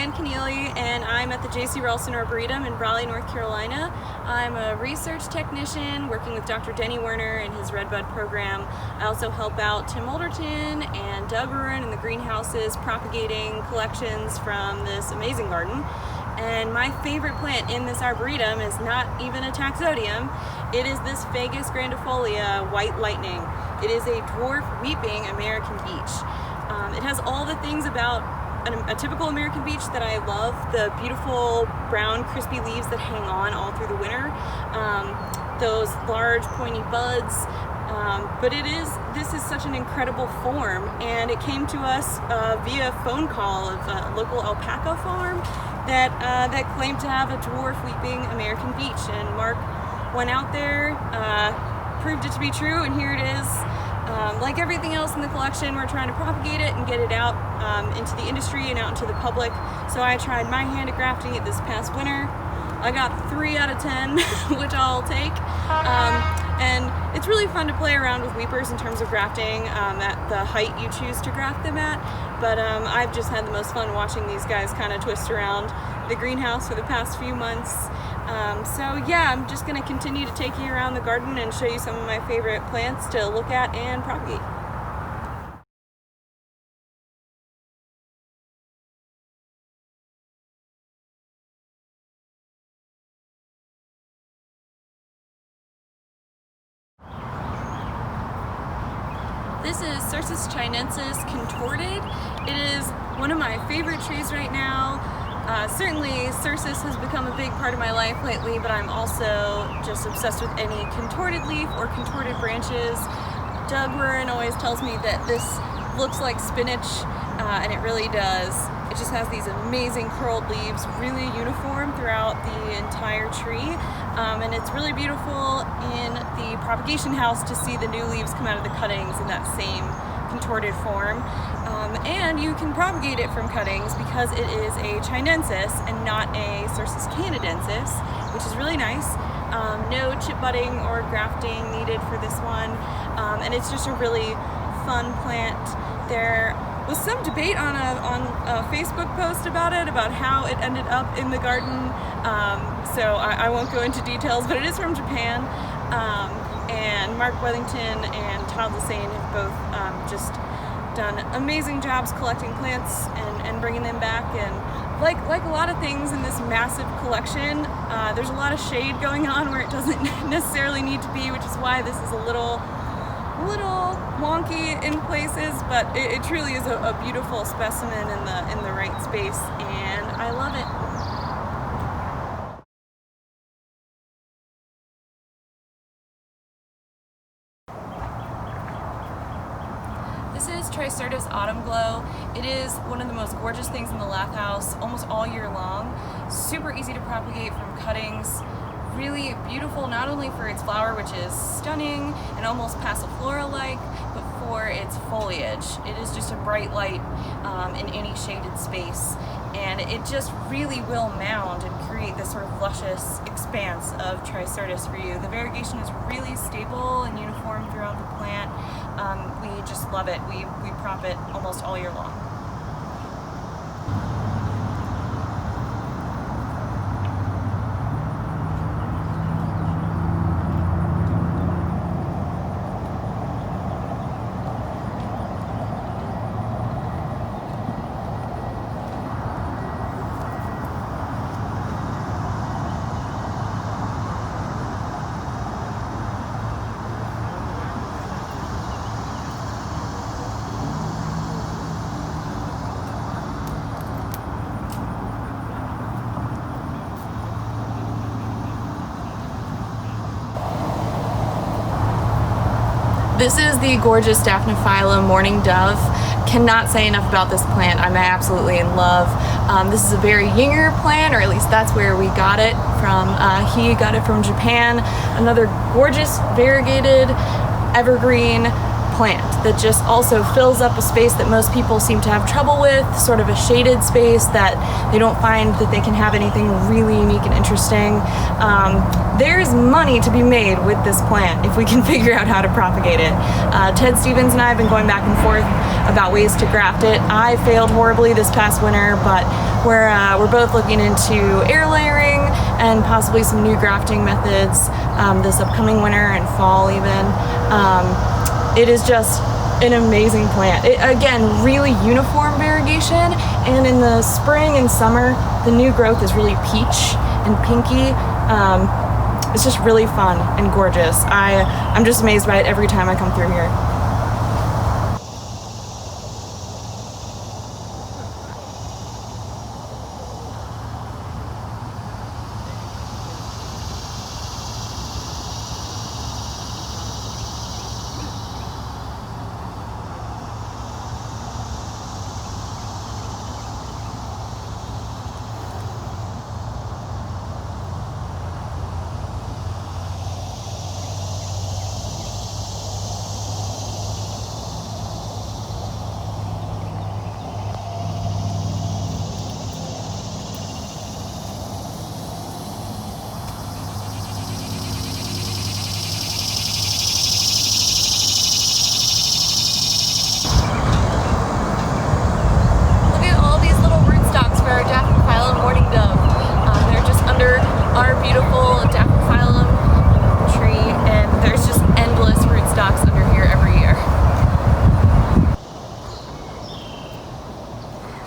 Jen Keneally, and I'm at the J.C. Ralston Arboretum in Raleigh, North Carolina. I'm a research technician working with Dr. Denny Werner and his Redbud program. I also help out Tim Alderton and Doug Ruin in the greenhouses propagating collections from this amazing garden. And my favorite plant in this arboretum is not even a taxodium. It is this Fagus grandifolia white lightning. It is a dwarf weeping American beech. It has all the things about a typical American beech that I love. The beautiful brown crispy leaves that hang on all through the winter. Those large pointy buds. But this is such an incredible form, and it came to us via phone call of a local alpaca farm that claimed to have a dwarf weeping American beech. And Mark went out there, proved it to be true, and here it is. Like everything else in the collection, we're trying to propagate it and get it out into the industry and out into the public. So I tried my hand at grafting it this past winter. I got 3 out of 10, which I'll take. And it's really fun to play around with weepers in terms of grafting at the height you choose to graft them at. But I've just had the most fun watching these guys kind of twist around the greenhouse for the past few months. So yeah, I'm just going to continue to take you around the garden and show you some of my favorite plants to look at and propagate. This is Cercis chinensis contorted. It is one of my favorite trees right now. Certainly Cercis has become a big part of my life lately, but I'm also just obsessed with any contorted leaf or contorted branches. Doug Ruin always tells me that this looks like spinach, and it really does. It just has these amazing curled leaves, really uniform throughout the entire tree. And it's really beautiful in the propagation house to see the new leaves come out of the cuttings in that same contorted form. And you can propagate it from cuttings because it is a chinensis and not a Cercis canadensis, which is really nice. No chip budding or grafting needed for this one. And it's just a really fun plant. There was some debate on a Facebook post about it, about how it ended up in the garden. So I won't go into details, but it is from Japan. And Mark Wethington and Todd Lassane have both just done amazing jobs collecting plants and bringing them back. And like a lot of things in this massive collection, there's a lot of shade going on where it doesn't necessarily need to be, which is why this is a little wonky in places, but it truly is a beautiful specimen in the right space, and I love it. This is Tricertis Autumn Glow. It is one of the most gorgeous things in the lath house almost all year long. Super easy to propagate from cuttings. Really beautiful, not only for its flower, which is stunning and almost Passiflora-like, but for its foliage. It is just a bright light in any shaded space, and it just really will mound and create this sort of luscious expanse of Tricertis for you. The variegation is really stable and uniform throughout the plant. We just love it. We prop it almost all year long. This is the gorgeous Daphnophylla Mourning Dove. Cannot say enough about this plant. I'm absolutely in love. This is a very Yinger plant, or at least that's where we got it from. He got it from Japan. Another gorgeous variegated evergreen plant that just also fills up a space that most people seem to have trouble with, sort of a shaded space that they don't find that they can have anything really unique and interesting. There's money to be made with this plant if we can figure out how to propagate it. Ted Stevens and I have been going back and forth about ways to graft it. I failed horribly this past winter, but We're both looking into air layering and possibly some new grafting methods this upcoming winter and fall even. It is just an amazing plant. Again, really uniform variegation, and in the spring and summer, the new growth is really peach and pinky. It's just really fun and gorgeous. I'm just amazed by it every time I come through here.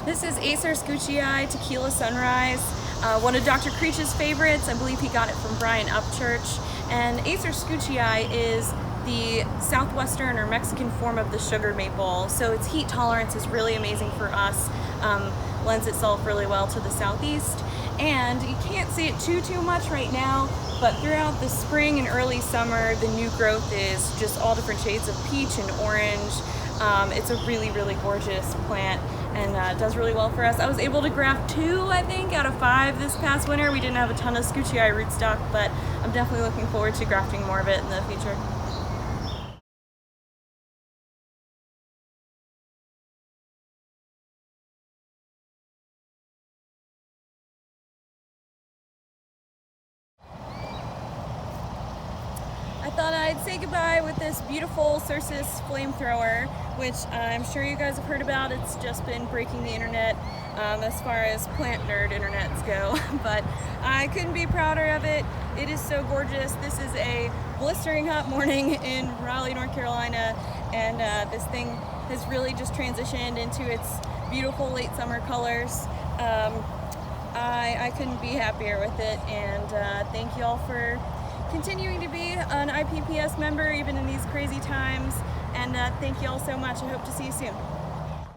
This is Acer Scootchii Tequila Sunrise, one of Dr. Creech's favorites. I believe he got it from Brian Upchurch. And Acer Scootchii is the southwestern or Mexican form of the sugar maple, so its heat tolerance is really amazing for us. Lends itself really well to the southeast, and you can't see it too much right now, but throughout the spring and early summer, the new growth is just all different shades of peach and orange. It's a really gorgeous plant, and does really well for us. I was able to graft 2, I think, out of 5 this past winter. We didn't have a ton of Scootchii rootstock, but I'm definitely looking forward to grafting more of it in the future. I thought I'd say goodbye with this beautiful Cercis flamethrower, which I'm sure you guys have heard about. It's just been breaking the internet as far as plant nerd internets go, but I couldn't be prouder of it. It is so gorgeous. This is a blistering hot morning in Raleigh, North Carolina, and this thing has really just transitioned into its beautiful late summer colors. I couldn't be happier with it, and thank you all for continuing to be an IPPS member even in these crazy times, and thank you all so much. I hope to see you soon.